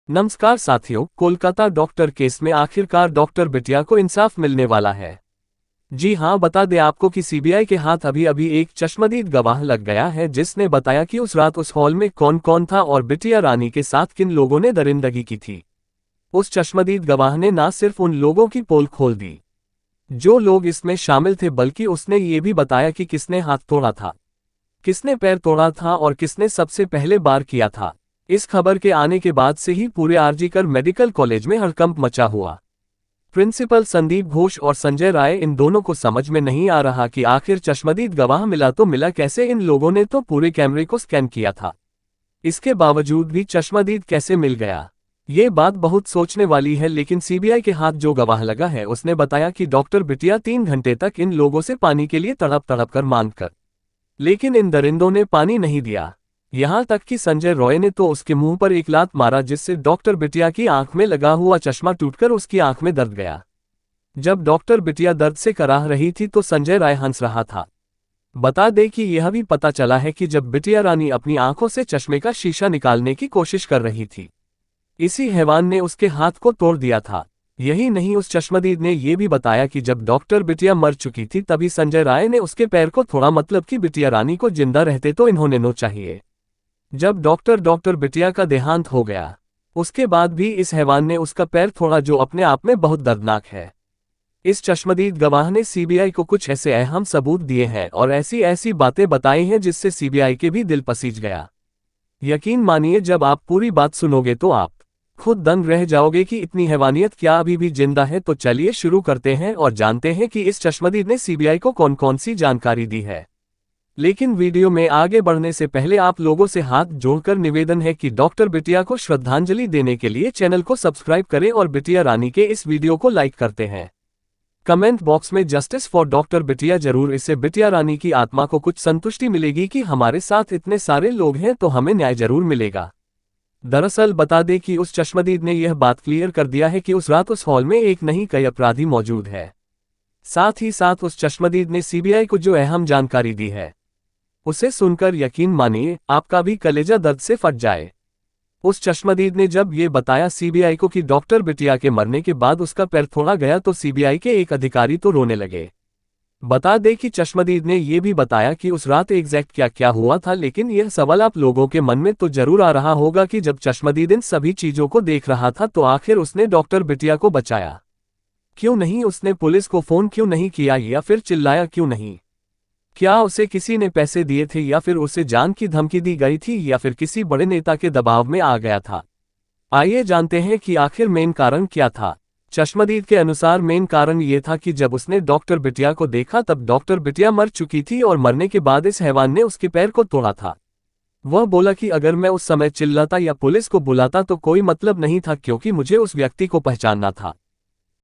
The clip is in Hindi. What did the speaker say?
नमस्कार साथियों, कोलकाता डॉक्टर केस में आखिरकार डॉक्टर बिटिया को इंसाफ मिलने वाला है। जी हां, बता दें आपको कि सीबीआई के हाथ अभी अभी एक चश्मदीद गवाह लग गया है जिसने बताया कि उस रात उस हॉल में कौन कौन था और बिटिया रानी के साथ किन लोगों ने दरिंदगी की थी। उस चश्मदीद गवाह ने न सिर्फ उन लोगों की पोल खोल दी जो लोग इसमें शामिल थे, बल्कि उसने ये भी बताया कि किसने हाथ तोड़ा था, किसने पैर तोड़ा था और किसने सबसे पहले बार किया था। इस खबर के आने के बाद से ही पूरे आरजीकर मेडिकल कॉलेज में हड़कंप मचा हुआ। प्रिंसिपल संदीप घोष और संजय राय, इन दोनों को समझ में नहीं आ रहा कि आखिर चश्मदीद गवाह मिला तो मिला कैसे। इन लोगों ने तो पूरे कैमरे को स्कैन किया था, इसके बावजूद भी चश्मदीद कैसे मिल गया। ये बात बहुत सोचने वाली है। लेकिन सीबीआई के हाथ जो गवाह लगा है उसने बताया कि डॉक्टर बिटिया 3 घंटे तक इन लोगों से पानी के लिए तड़प तड़प कर मांग कर, लेकिन इन दरिंदों ने पानी नहीं दिया। यहां तक कि संजय रॉय ने तो उसके मुंह पर एक लात मारा जिससे डॉक्टर बिटिया की आंख में लगा हुआ चश्मा टूटकर उसकी आंख में दर्द गया। जब डॉक्टर बिटिया दर्द से कराह रही थी तो संजय राय हंस रहा था। बता दें कि यह भी पता चला है कि जब बिटिया रानी अपनी आंखों से चश्मे का शीशा निकालने की कोशिश कर रही थी, इसी हैवान ने उसके हाथ को तोड़ दिया था। यही नहीं, उस चश्मदीद ने यह भी बताया कि जब डॉक्टर बिटिया मर चुकी थी तभी संजय राय ने उसके पैर को थोड़ा, मतलब कि बिटिया रानी को जिंदा रहते तो इन्होंने नो चाहिए। जब डॉक्टर बिटिया का देहांत हो गया उसके बाद भी इस हैवान ने उसका पैर थोड़ा, जो अपने आप में बहुत दर्दनाक है। इस चश्मदीद गवाह ने सीबीआई को कुछ ऐसे अहम सबूत दिए हैं और ऐसी ऐसी बातें बताई हैं जिससे सीबीआई के भी दिल पसीज गया। यकीन मानिए, जब आप पूरी बात सुनोगे तो आप खुद दंग रह जाओगे कि इतनी हैवानियत क्या अभी भी जिंदा है। तो चलिए शुरू करते हैं और जानते हैं कि इस चश्मदीद ने सीबीआई को कौन कौन सी जानकारी दी है। लेकिन वीडियो में आगे बढ़ने से पहले आप लोगों से हाथ जोड़कर निवेदन है कि डॉक्टर बिटिया को श्रद्धांजलि देने के लिए चैनल को सब्सक्राइब करें और बिटिया रानी के इस वीडियो को लाइक करते हैं। कमेंट बॉक्स में जस्टिस फॉर डॉक्टर बिटिया जरूर, इससे बिटिया रानी की आत्मा को कुछ संतुष्टि मिलेगी कि हमारे साथ इतने सारे लोग हैं तो हमें न्याय जरूर मिलेगा। दरअसल बता दें कि उस चश्मदीद ने यह बात क्लियर कर दिया है कि उस रात उस हॉल में एक नहीं कई अपराधी मौजूद है। साथ ही साथ उस चश्मदीद ने सीबीआई को जो अहम जानकारी दी है उसे सुनकर यकीन मानिए आपका भी कलेजा दर्द से फट जाए। उस चश्मदीद ने जब ये बताया सीबीआई को कि डॉक्टर बिटिया के मरने के बाद उसका पैर थोड़ा गया तो सीबीआई के एक अधिकारी तो रोने लगे। बता दें कि चश्मदीद ने यह भी बताया कि उस रात एग्जैक्ट क्या क्या हुआ था। लेकिन यह सवाल आप लोगों के मन में तो जरूर आ रहा होगा कि जब चश्मदीद इन सभी चीजों को देख रहा था तो आखिर उसने डॉक्टर बिटिया को बचाया क्यों नहीं, उसने पुलिस को फोन क्यों नहीं किया या फिर चिल्लाया क्यों नहीं। क्या उसे किसी ने पैसे दिए थे या फिर उसे जान की धमकी दी गई थी या फिर किसी बड़े नेता के दबाव में आ गया था। आइए जानते हैं कि आखिर मेन कारण क्या था। चश्मदीद के अनुसार मेन कारण ये था कि जब उसने डॉक्टर बिटिया को देखा तब डॉक्टर बिटिया मर चुकी थी और मरने के बाद इस हैवान ने उसके पैर को तोड़ा था। वह बोला कि अगर मैं उस समय चिल्लाता या पुलिस को बुलाता तो कोई मतलब नहीं था, क्योंकि मुझे उस व्यक्ति को पहचानना था।